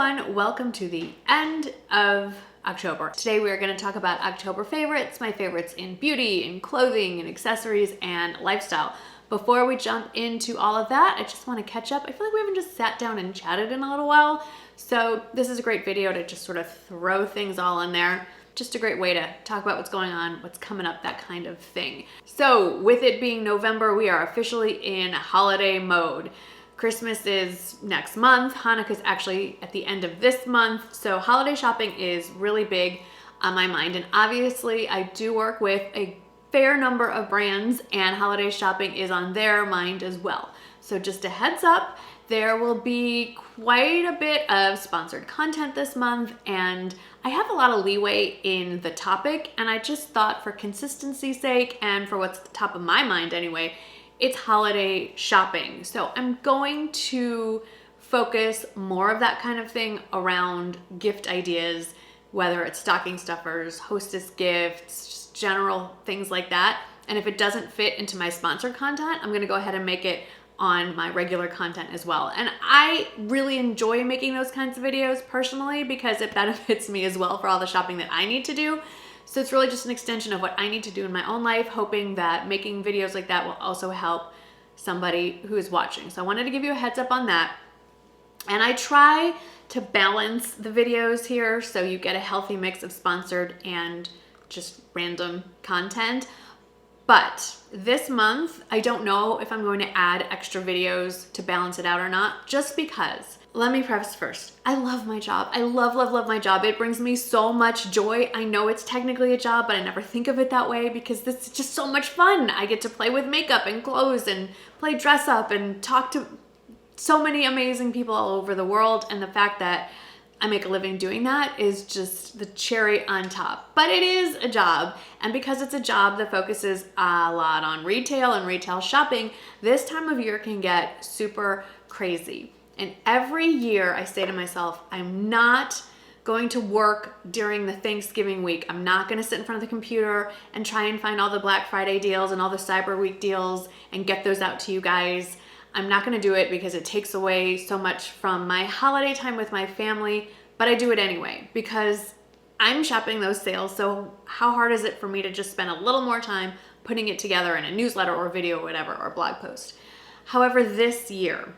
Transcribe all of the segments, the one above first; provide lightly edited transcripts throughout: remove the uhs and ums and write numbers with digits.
everyone, welcome to the end of October. Today we are going to talk about October favorites, my favorites in beauty, in clothing, and accessories, and lifestyle. Before we jump into all of that, I just want to catch up. I feel like we haven't just sat down and chatted in a little while, so this is a great video to just sort of throw things all in there. Just a great way to talk about what's going on, what's coming up, that kind of thing. So with it being November, we are officially in holiday mode. Christmas is next month. Hanukkah's actually at the end of this month. So holiday shopping is really big on my mind. And obviously I do work with a fair number of brands and holiday shopping is on their mind as well. So just a heads up, there will be quite a bit of sponsored content this month, and I have a lot of leeway in the topic, and I just thought for consistency's sake and for what's at the top of my mind anyway, it's holiday shopping. So I'm going to focus more of that kind of thing around gift ideas, whether it's stocking stuffers, hostess gifts, just general things like that. And if it doesn't fit into my sponsored content, I'm gonna go ahead and make it on my regular content as well. And I really enjoy making those kinds of videos personally because it benefits me as well for all the shopping that I need to do. So it's really just an extension of what I need to do in my own life, hoping that making videos like that will also help somebody who is watching. So I wanted to give you a heads up on that. And I try to balance the videos here so you get a healthy mix of sponsored and just random content. But this month, I don't know if I'm going to add extra videos to balance it out or not, just because. Let me preface first, I love my job. I love my job. It brings me so much joy. I know it's technically a job, but I never think of it that way because this is just so much fun. I get to play with makeup and clothes and play dress up and talk to so many amazing people all over the world. And the fact that I make a living doing that is just the cherry on top. But it is a job. And because it's a job that focuses a lot on retail and retail shopping, this time of year can get super crazy. And every year I say to myself, I'm not going to work during the Thanksgiving week. I'm not going to sit in front of the computer and try and find all the Black Friday deals and all the Cyber Week deals and get those out to you guys. I'm not going to do it because it takes away so much from my holiday time with my family, but I do it anyway because I'm shopping those sales. So how hard is it for me to just spend a little more time putting it together in a newsletter or video or whatever, or blog post? However, this year,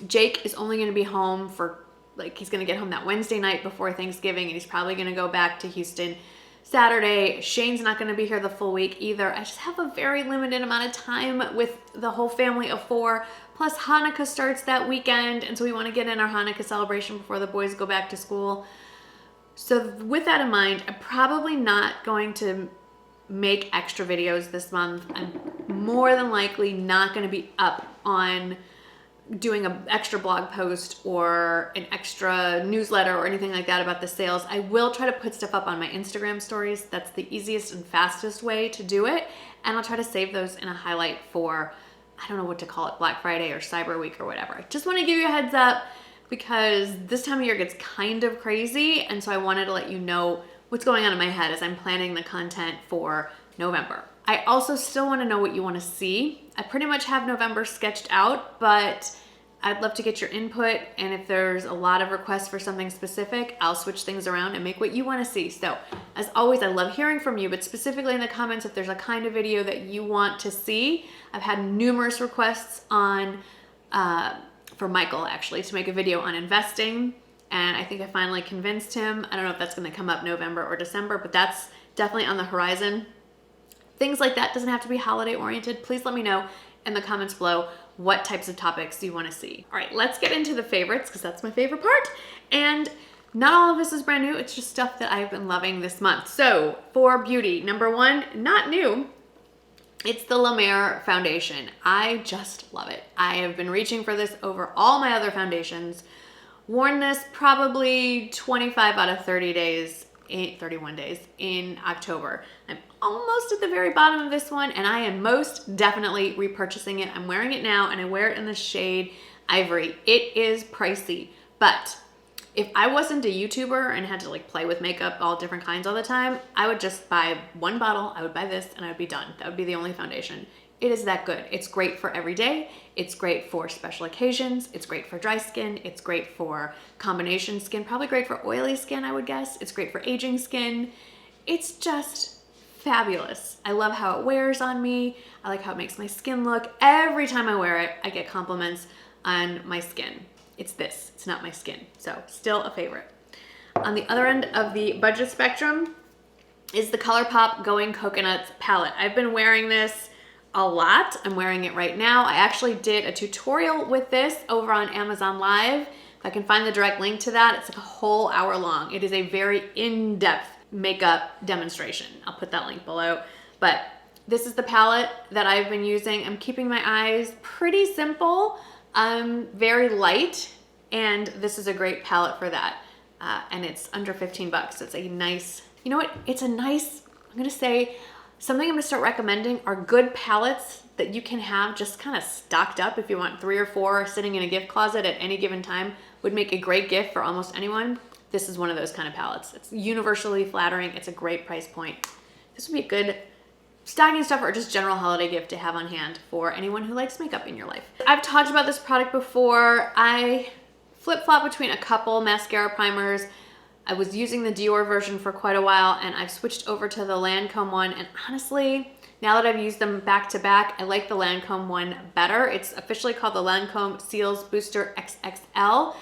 Jake is only going to be home for, he's going to get home that Wednesday night before Thanksgiving, and he's probably going to go back to Houston Saturday. Shane's not going to be here the full week either. I just have a very limited amount of time with the whole family of four. Plus Hanukkah starts that weekend, and so we want to get in our Hanukkah celebration before the boys go back to school. So with that in mind, I'm probably not going to make extra videos this month. I'm more than likely not going to be up on doing an extra blog post or an extra newsletter or anything like that about the sales. I will try to put stuff up on my Instagram stories. That's the easiest and fastest way to do it. And I'll try to save those in a highlight for, I don't know what to call it, Black Friday or Cyber Week or whatever. I just want to give you a heads up because this time of year gets kind of crazy. And so I wanted to let you know what's going on in my head as I'm planning the content for November. I also still want to know what you want to see. I pretty much have November sketched out, but I'd love to get your input. And if there's a lot of requests for something specific, I'll switch things around and make what you want to see. So as always, I love hearing from you, but specifically in the comments, if there's a kind of video that you want to see. I've had numerous requests on, for Michael actually, to make a video on investing. And I think I finally convinced him. I don't know if that's going to come up November or December, but that's definitely on the horizon. Things like that doesn't have to be holiday oriented. Please let me know in the comments below what types of topics you want to see. All right, let's get into the favorites because that's my favorite part. And not all of this is brand new. It's just stuff that I've been loving this month. So for beauty, number one, not new. It's the La Mer foundation. I just love it. I have been reaching for this over all my other foundations. Worn this probably 25 out of 30 days, 31 days in October. I'm almost at the very bottom of this one, and I am most definitely repurchasing it. I'm wearing it now, and I wear it in the shade Ivory. It is pricey, but if I wasn't a YouTuber and had to play with makeup, all different kinds all the time, I would just buy one bottle, I would buy this, and I would be done. That would be the only foundation. It is that good. It's great for every day. It's great for special occasions. It's great for dry skin. It's great for combination skin. Probably great for oily skin, I would guess. It's great for aging skin. It's just fabulous. I love how it wears on me. I like how it makes my skin look. Every time I wear it, I get compliments on my skin. It's this. It's not my skin. So still a favorite. On the other end of the budget spectrum is the ColourPop Going Coconuts palette. I've been wearing this a lot. I'm wearing it right now. I actually did a tutorial with this over on Amazon Live. If I can find the direct link to that, it's like a whole hour long. It is a very in-depth makeup demonstration. I'll put that link below. But this is the palette that I've been using. I'm keeping my eyes pretty simple, very light, and this is a great palette for that. And it's under 15 bucks. It's a nice, you know what? It's a nice, I'm gonna say, something I'm gonna start recommending are good palettes that you can have just kind of stocked up. If you want 3 or 4 sitting in a gift closet at any given time, would make a great gift for almost anyone. This is one of those kind of palettes. It's universally flattering. It's a great price point. This would be a good stocking stuffer or just general holiday gift to have on hand for anyone who likes makeup in your life. I've talked about this product before. I flip-flop between a couple mascara primers. I was using the Dior version for quite a while, and I've switched over to the Lancome one, and honestly, now that I've used them back to back, I like the Lancome one better. It's officially called the Lancome Seals Booster XXL.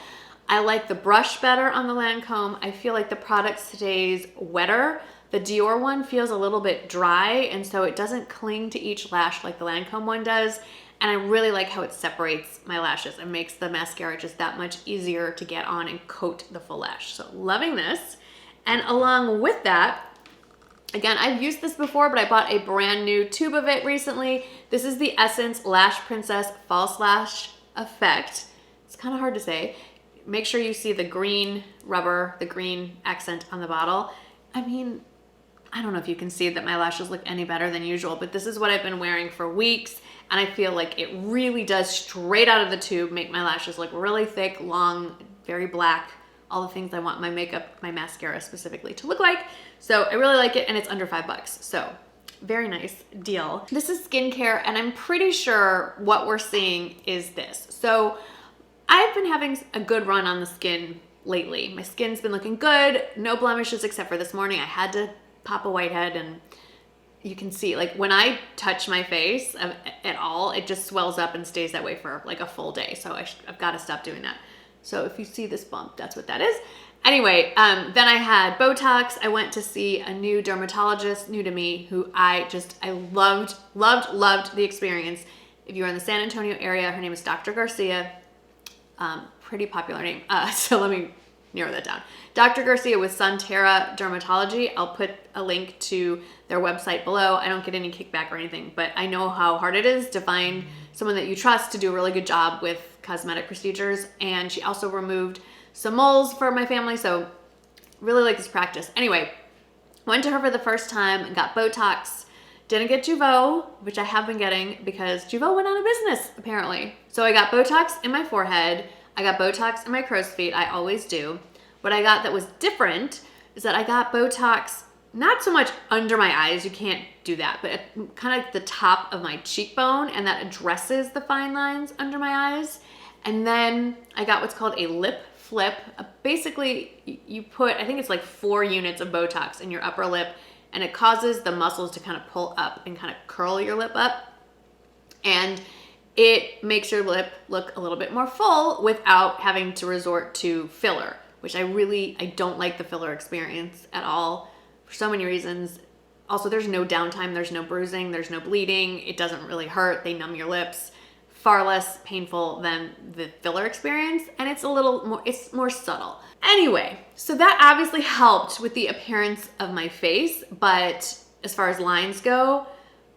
I like the brush better on the Lancome. I feel like the product stays wetter. The Dior one feels a little bit dry, and so it doesn't cling to each lash like the Lancome one does. And I really like how it separates my lashes and makes the mascara just that much easier to get on and coat the full lash. So loving this. And along with that, again, I've used this before, but I bought a brand new tube of it recently. This is the Essence Lash Princess False Lash Effect. It's kind of hard to say. Make sure you see the green rubber, the green accent on the bottle. I mean, I don't know if you can see that my lashes look any better than usual, but this is what I've been wearing for weeks, and I feel like it really does straight out of the tube make my lashes look really thick, long, very black, all the things I want my makeup, my mascara specifically to look like. So I really like it, and it's under $5. So very nice deal. This is skincare, and I'm pretty sure what we're seeing is this. So I've been having a good run on the skin lately. My skin's been looking good, no blemishes except for this morning. I had to pop a whitehead, and you can see, like, when I touch my face at all, it just swells up and stays that way for like a full day. So I've got to stop doing that. So if you see this bump, that's what that is. Anyway, then I had Botox. I went to see a new dermatologist, new to me, who I loved the experience. If you're in the San Antonio area, her name is Dr. Garcia. Pretty popular name. So let me narrow that down. Dr. Garcia with Sonterra Dermatology. I'll put a link to their website below. I don't get any kickback or anything, but I know how hard it is to find someone that you trust to do a really good job with cosmetic procedures. And she also removed some moles for my family, so really like this practice. Anyway, went to her for the first time and got Botox. Didn't get Jeuveau, which I have been getting because Jeuveau went out of business, apparently. So I got Botox in my forehead. I got Botox in my crow's feet. I always do. What I got that was different is that I got Botox not so much under my eyes. You can't do that, but kind of the top of my cheekbone, and that addresses the fine lines under my eyes. And then I got what's called a lip flip. Basically, you put, I think it's like 4 units of Botox in your upper lip, and it causes the muscles to kind of pull up and kind of curl your lip up. And it makes your lip look a little bit more full without having to resort to filler, which I don't like the filler experience at all for so many reasons. Also, there's no downtime, there's no bruising, there's no bleeding. It doesn't really hurt. They numb your lips. Far less painful than the filler experience, and it's more subtle. Anyway, so that obviously helped with the appearance of my face, but as far as lines go,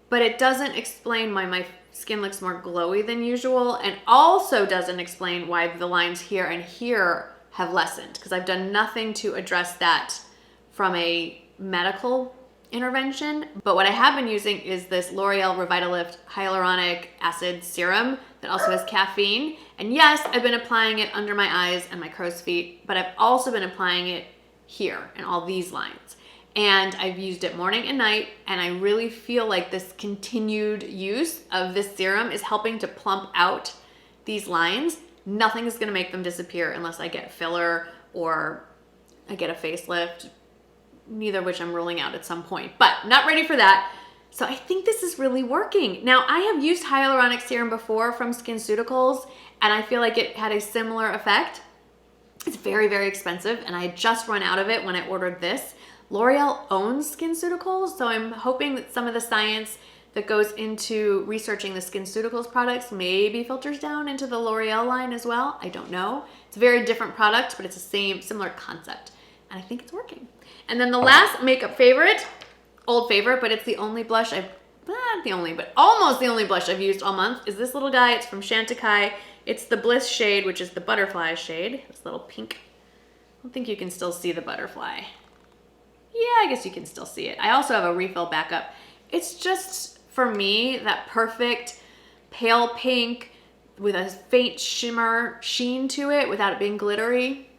but it doesn't explain why my skin looks more glowy than usual, and also doesn't explain why the lines here and here have lessened, because I've done nothing to address that from a medical intervention. But what I have been using is this L'Oreal Revitalift Hyaluronic Acid Serum that also has caffeine. And yes, I've been applying it under my eyes and my crow's feet, but I've also been applying it here in all these lines. and I've used it morning and night, and I really feel like this continued use of this serum is helping to plump out these lines. Nothing is gonna make them disappear unless I get filler or I get a facelift, neither of which I'm ruling out at some point, but not ready for that. So I think this is really working. Now, I have used hyaluronic serum before from SkinCeuticals, and I feel like it had a similar effect. It's very, very expensive, and I had just run out of it when I ordered this. L'Oreal owns SkinCeuticals, so I'm hoping that some of the science that goes into researching the SkinCeuticals products maybe filters down into the L'Oreal line as well. I don't know. It's a very different product, but it's the similar concept, and I think it's working. And then the last makeup favorite, old favorite, but it's the only blush not the only, but almost the only blush I've used all month, is this little guy. It's from Chantecaille. It's the Bliss shade, which is the butterfly shade. This little pink. I don't think you can still see the butterfly. Yeah, I guess you can still see it. I also have a refill backup. It's just, for me, that perfect pale pink with a faint shimmer sheen to it without it being glittery.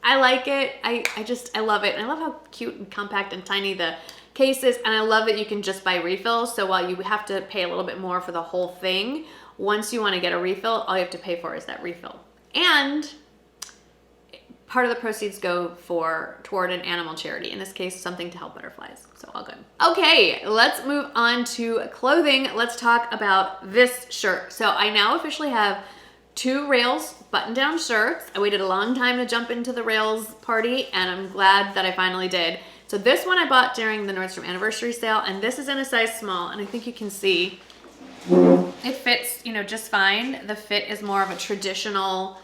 I like it. I love it. And I love how cute and compact and tiny the case is. And I love that you can just buy refills. So while you have to pay a little bit more for the whole thing, once you want to get a refill, all you have to pay for is that refill. And part of the proceeds go toward an animal charity. In this case, something to help butterflies. So all good. Okay, let's move on to clothing. Let's talk about this shirt. So I now officially have 2 Rails button-down shirts. I waited a long time to jump into the Rails party, and I'm glad that I finally did. So this one I bought during the Nordstrom anniversary sale, and this is in a size small, and I think you can see it fits, just fine. The fit is more of a traditional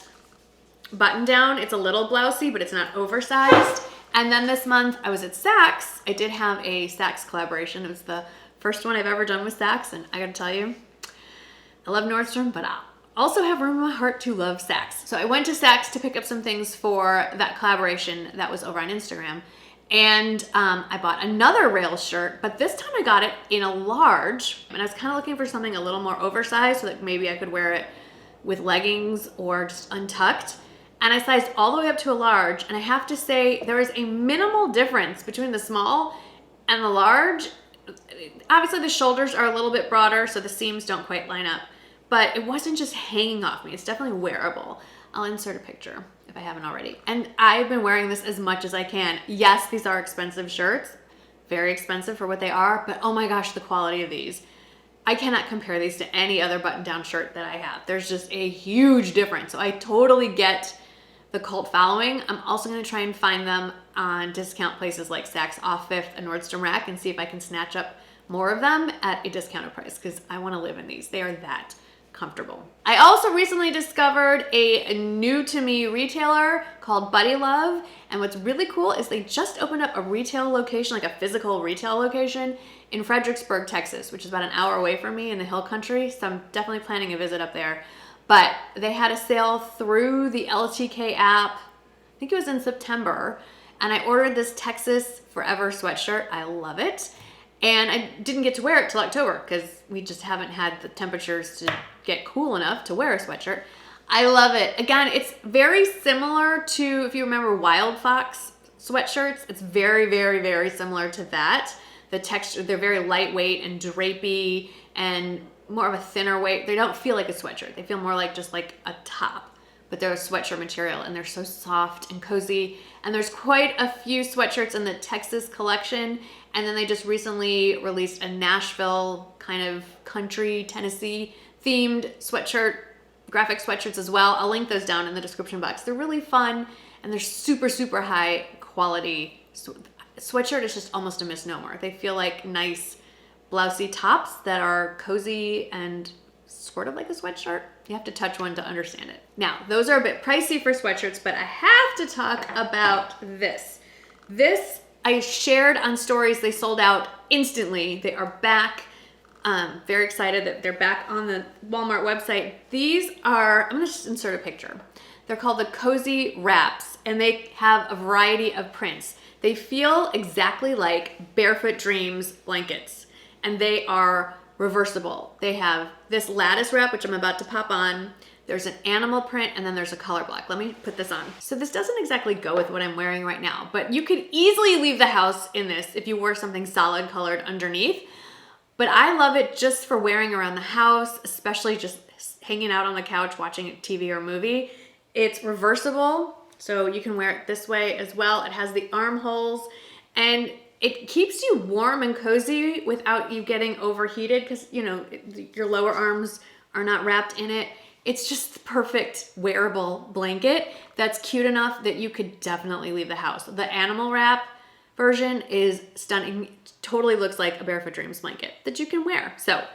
button down. It's a little blousey, but it's not oversized. And then this month I was at Saks. I did have a Saks collaboration. It was the first one I've ever done with Saks, and I gotta tell you, I love Nordstrom, but I also have room in my heart to love Saks. So I went to Saks to pick up some things for that collaboration that was over on Instagram. And I bought another Rails shirt, but this time I got it in a large, and I was kind of looking for something a little more oversized so that maybe I could wear it with leggings or just untucked. And I sized all the way up to a large, and I have to say there is a minimal difference between the small and the large. Obviously the shoulders are a little bit broader, so the seams don't quite line up, but it wasn't just hanging off me. It's definitely wearable. I'll insert a picture if I haven't already. And I've been wearing this as much as I can. Yes, these are expensive shirts, very expensive for what they are, but oh my gosh, the quality of these. I cannot compare these to any other button-down shirt that I have. There's just a huge difference. So I totally get the cult following. I'm also gonna try and find them on discount places like Saks Off Fifth and Nordstrom Rack and see if I can snatch up more of them at a discounted price, because I wanna live in these. They are that comfortable. I also recently discovered a new to me retailer called Buddy Love, and what's really cool is they just opened up a retail location, like a physical retail location in Fredericksburg, Texas, which is about an hour away from me in the hill country, so I'm definitely planning a visit up there. But they had a sale through the LTK app, I think it was in September, and I ordered this Texas Forever sweatshirt. I love it. And I didn't get to wear it till October because we just haven't had the temperatures to get cool enough to wear a sweatshirt. I love it. Again, it's very similar to, if you remember Wild Fox sweatshirts, it's very, very, very similar to that. The texture, they're very lightweight and drapey and more of a thinner weight. They don't feel like a sweatshirt. They feel more like just like a top, but they're a sweatshirt material, and they're so soft and cozy. And there's quite a few sweatshirts in the Texas collection. And then they just recently released a Nashville kind of country Tennessee themed sweatshirt, graphic sweatshirts as well. I'll link those down in the description box. They're really fun, and they're super, super high quality. Sweatshirt is just almost a misnomer. They feel like nice blousey tops that are cozy and sort of like a sweatshirt. You have to touch one to understand it. Now, those are a bit pricey for sweatshirts, but I have to talk about this. This I shared on stories. They sold out instantly. They are back. Very excited that they're back on the Walmart website. These are, I'm gonna just insert a picture. They're called the Cozy Wraps, and they have a variety of prints. They feel exactly like Barefoot Dreams blankets, and they are reversible. They have this lattice wrap, which I'm about to pop on. there's an animal print, and then there's a color block. Let me put this on. So this doesn't exactly go with what I'm wearing right now, but you could easily leave the house in this if you wore something solid colored underneath. But I love it just for wearing around the house, especially just hanging out on the couch watching a TV or a movie. It's reversible, so you can wear it this way as well. It has the armholes, and it keeps you warm and cozy without you getting overheated because, you know, your lower arms are not wrapped in it. It's just the perfect wearable blanket that's cute enough that you could definitely leave the house. The animal wrap version is stunning. Totally looks like a Barefoot Dreams blanket that you can wear. So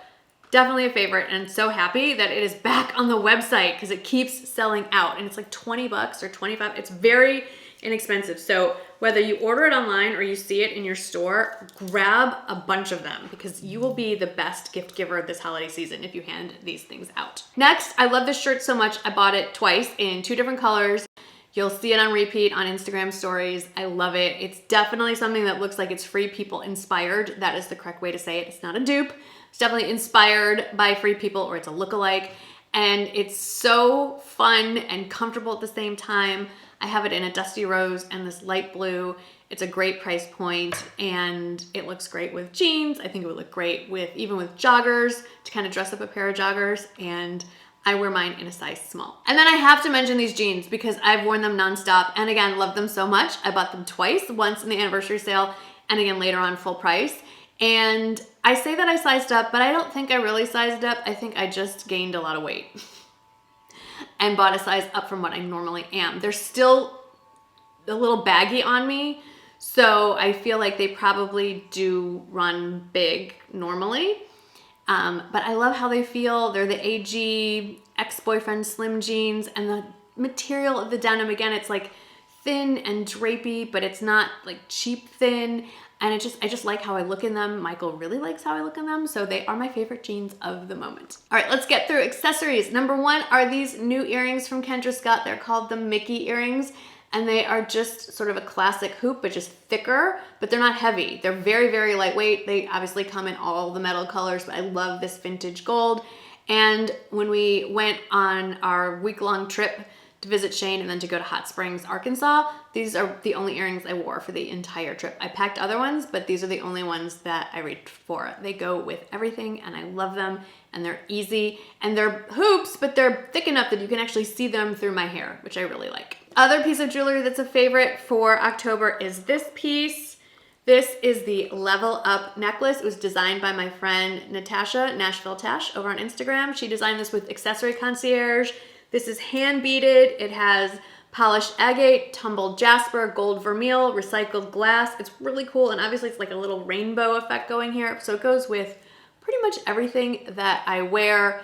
definitely a favorite, and so happy that it is back on the website because it keeps selling out, and it's like 20 bucks or 25. It's very inexpensive. So whether you order it online or you see it in your store, grab a bunch of them because you will be the best gift giver this holiday season if you hand these things out. Next, I love this shirt so much. I bought it twice in 2 different colors. You'll see it on repeat on Instagram stories. I love it. It's definitely something that looks like it's Free People inspired. That is the correct way to say it. It's not a dupe. It's definitely inspired by Free People, or it's a lookalike. And it's so fun and comfortable at the same time. I have it in a dusty rose and this light blue. It's a great price point, and it looks great with jeans. I think it would look great with even with joggers, to kind of dress up a pair of joggers, and I wear mine in a size small. And then I have to mention these jeans because I've worn them nonstop, and again, love them so much. I bought them twice, once in the anniversary sale and again later on full price. And I say that I sized up, but I don't think I really sized up. I think I just gained a lot of weight and bought a size up from what I normally am. They're still a little baggy on me, so I feel like they probably do run big normally. But I love how they feel. They're the AG ex-boyfriend slim jeans, and the material of the denim, again, it's like thin and drapey, but it's not like cheap thin. And I just like how I look in them. Michael really likes how I look in them. So they are my favorite jeans of the moment. All right, let's get through accessories. Number 1 are these new earrings from Kendra Scott. They're called the Mickey earrings. And they are just sort of a classic hoop, but just thicker, but they're not heavy. They're very, very lightweight. They obviously come in all the metal colors, but I love this vintage gold. And when we went on our week-long trip to visit Shane and then to go to Hot Springs, Arkansas, these are the only earrings I wore for the entire trip. I packed other ones, but these are the only ones that I reached for. They go with everything, and I love them, and they're easy, and they're hoops, but they're thick enough that you can actually see them through my hair, which I really like. Other piece of jewelry that's a favorite for October is this piece. This is the Level Up necklace. It was designed by my friend Natasha, Nashville Tash, over on Instagram. She designed this with Accessory Concierge. This is hand beaded. It has polished agate, tumbled jasper, gold vermeil, recycled glass. It's really cool, and obviously it's like a little rainbow effect going here. So it goes with pretty much everything that I wear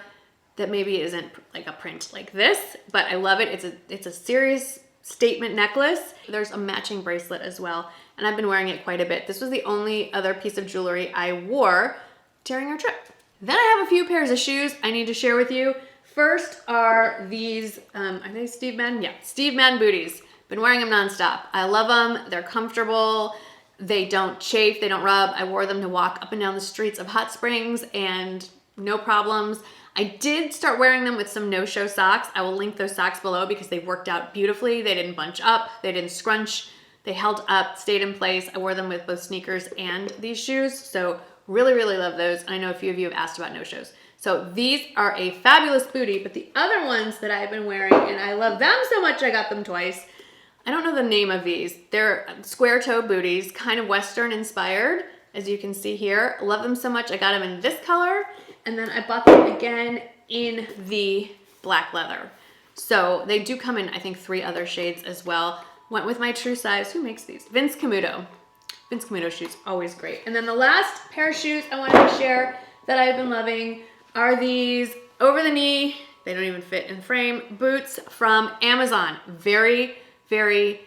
that maybe isn't like a print like this, but I love it. It's a serious statement necklace. There's a matching bracelet as well, and I've been wearing it quite a bit. This was the only other piece of jewelry I wore during our trip. Then I have a few pairs of shoes I need to share with you. First are these, are they Steve Madden? Yeah, Steve Madden booties. Been wearing them nonstop. I love them. They're comfortable. They don't chafe. They don't rub. I wore them to walk up and down the streets of Hot Springs and no problems. I did start wearing them with some no-show socks. I will link those socks below because they worked out beautifully. They didn't bunch up. They didn't scrunch. They held up, stayed in place. I wore them with both sneakers and these shoes. So really, really love those. I know a few of you have asked about no-shows. So these are a fabulous booty, but the other ones that I've been wearing, and I love them so much I got them twice. I don't know the name of these. They're square toe booties, kind of Western inspired, as you can see here. Love them so much. I got them in this color, and then I bought them again in the black leather. So they do come in, I think, 3 other shades as well. Went with my true size. Who makes these? Vince Camuto. Vince Camuto shoes, always great. And then the last pair of shoes I wanted to share that I've been loving are these over the knee, they don't even fit in frame, boots from Amazon. Very, very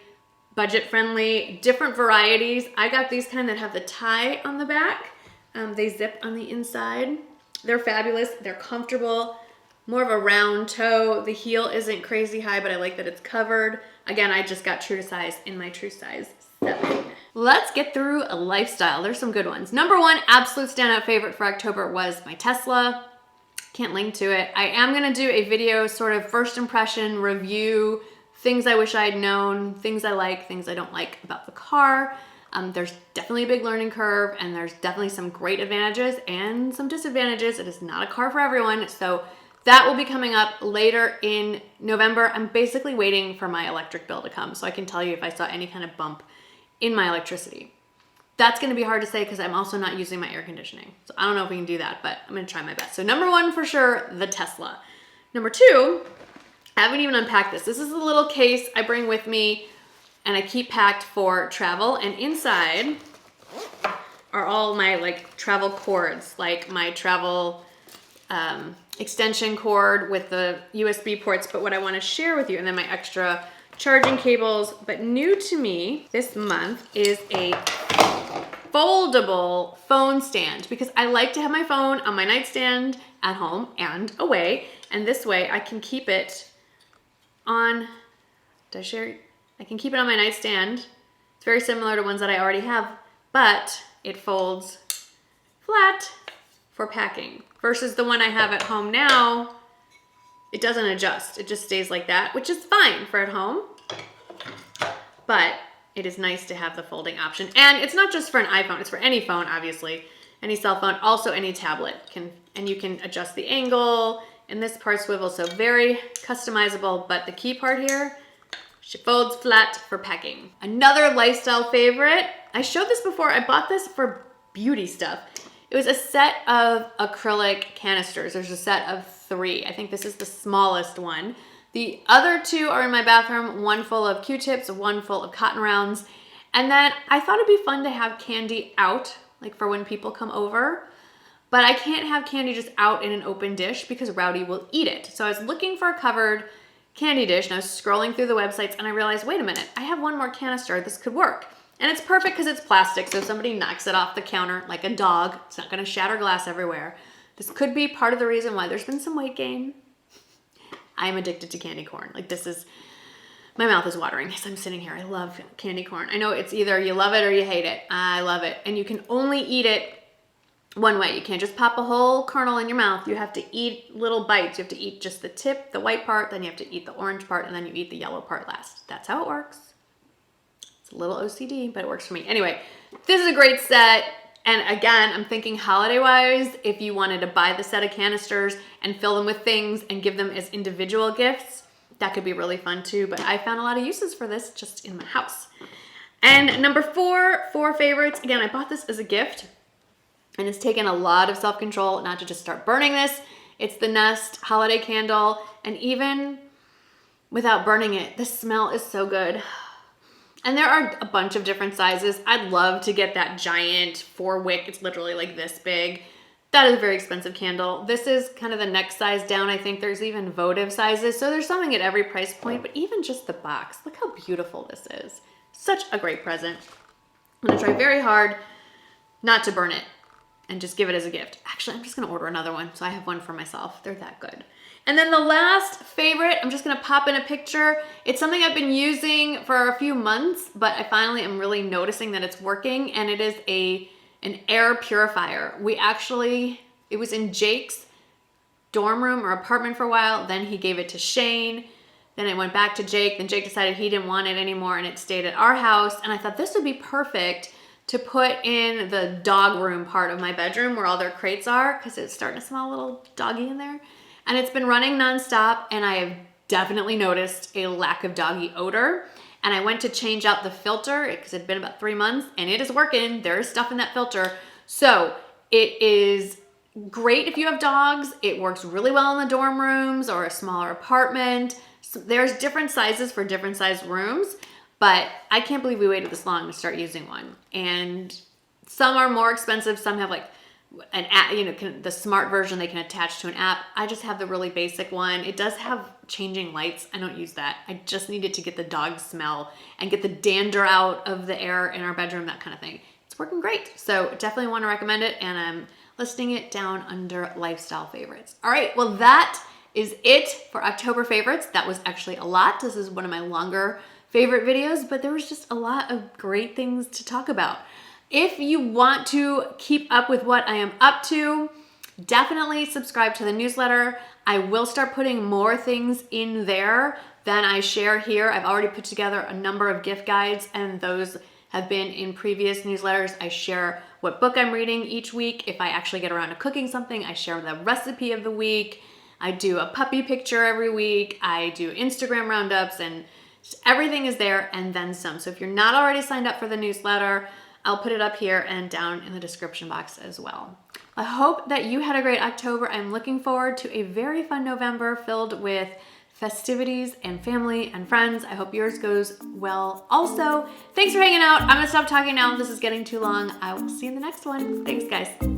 budget friendly, different varieties. I got these kind that have the tie on the back. They zip on the inside. They're fabulous, they're comfortable, more of a round toe. The heel isn't crazy high, but I like that it's covered. Again, I just got true to size in my true size 7. Let's get through a lifestyle. There's some good ones. Number 1, absolute standout favorite for October was my Tesla. can't link to it. I am gonna do a video sort of first impression review, things I wish I had known, things I like, things I don't like about the car. There's definitely a big learning curve, and there's definitely some great advantages and some disadvantages. It is not a car for everyone, so that will be coming up later in November. I'm basically waiting for my electric bill to come so I can tell you if I saw any kind of bump in my electricity. That's gonna be hard to say because I'm also not using my air conditioning. So I don't know if we can do that, but I'm gonna try my best. So number one for sure, the Tesla. Number two, I haven't even unpacked this. This is a little case I bring with me and I keep packed for travel, and inside are all my like travel cords, like my travel extension cord with the USB ports, but what I wanna share with you, and then my extra charging cables. But new to me this month is a foldable phone stand, because I like to have my phone on my nightstand at home and away, and this way I can keep it on, did I share? I can keep it on my nightstand. It's very similar to ones that I already have, but it folds flat for packing versus the one I have at home now. It doesn't adjust. It just stays like that, which is fine for at home, but it is nice to have the folding option. And it's not just for an iPhone, it's for any phone, obviously, any cell phone, also any tablet and you can adjust the angle, and this part swivels, so very customizable. But the key part here, she folds flat for packing. Another lifestyle favorite, I showed this before, I bought this for beauty stuff. It was a set of acrylic canisters. There's a set of 3. I think this is the smallest one. The other 2 are in my bathroom, one full of Q-tips, one full of cotton rounds. And then I thought it'd be fun to have candy out, like for when people come over. But I can't have candy just out in an open dish because Rowdy will eat it. So I was looking for a covered candy dish, and I was scrolling through the websites, and I realized, wait a minute, I have one more canister, this could work. And it's perfect because it's plastic, so if somebody knocks it off the counter like a dog, it's not gonna shatter glass everywhere. This could be part of the reason why there's been some weight gain. I'm addicted to candy corn. Like, this is, my mouth is watering as I'm sitting here. I love candy corn. I know it's either you love it or you hate it. I love it. And you can only eat it one way. You can't just pop a whole kernel in your mouth. You have to eat little bites. You have to eat just the tip, the white part, then you have to eat the orange part, and then you eat the yellow part last. That's how it works. It's a little OCD, but it works for me. Anyway, this is a great set. And again, I'm thinking holiday-wise, if you wanted to buy the set of canisters and fill them with things and give them as individual gifts, that could be really fun too. But I found a lot of uses for this just in my house. And number 4 favorites. Again, I bought this as a gift, and it's taken a lot of self-control not to just start burning this. It's the Nest holiday candle, and even without burning it, the smell is so good. And there are a bunch of different sizes. I'd love to get that giant 4-wick. It's literally like this big. That is a very expensive candle. This is kind of the next size down. I think there's even votive sizes. So there's something at every price point, but even just the box, look how beautiful this is. Such a great present. I'm gonna try very hard not to burn it and just give it as a gift. Actually, I'm just gonna order another one so I have one for myself. They're that good. And then the last favorite, I'm just gonna pop in a picture. It's something I've been using for a few months, but I finally am really noticing that it's working, and it is an air purifier. It was in Jake's dorm room or apartment for a while, then he gave it to Shane, then it went back to Jake, then Jake decided he didn't want it anymore, and it stayed at our house, and I thought this would be perfect to put in the dog room part of my bedroom where all their crates are, because it's starting to smell a little doggy in there. And it's been running nonstop, and I have definitely noticed a lack of doggy odor. And I went to change out the filter because it had been about 3 months, and it is working. There is stuff in that filter. So it is great if you have dogs. It works really well in the dorm rooms or a smaller apartment. So there's different sizes for different size rooms, but I can't believe we waited this long to start using one. And some are more expensive. Some have like an app, the smart version they can attach to an app. I just have the really basic one. It does have changing lights. I don't use that. I just needed to get the dog smell and get the dander out of the air in our bedroom, that kind of thing. It's working great. So definitely want to recommend it, and I'm listing it down under lifestyle favorites. All right, well, that is it for October favorites. That was actually a lot. This is one of my longer favorite videos, but there was just a lot of great things to talk about. If you want to keep up with what I am up to, Definitely subscribe to the newsletter. I will start putting more things in there than I share here. I've already put together a number of gift guides, and those have been in previous newsletters. I share what book I'm reading each week. If I actually get around to cooking something, I share the recipe of the week. I do a puppy picture every week. I do Instagram roundups, and everything is there and then some. So if you're not already signed up for the newsletter, I'll put it up here and down in the description box as well. I hope that you had a great October. I'm looking forward to a very fun November filled with festivities and family and friends. I hope yours goes well also. Thanks for hanging out. I'm gonna stop talking now. This is getting too long. I will see you in the next one. Thanks, guys.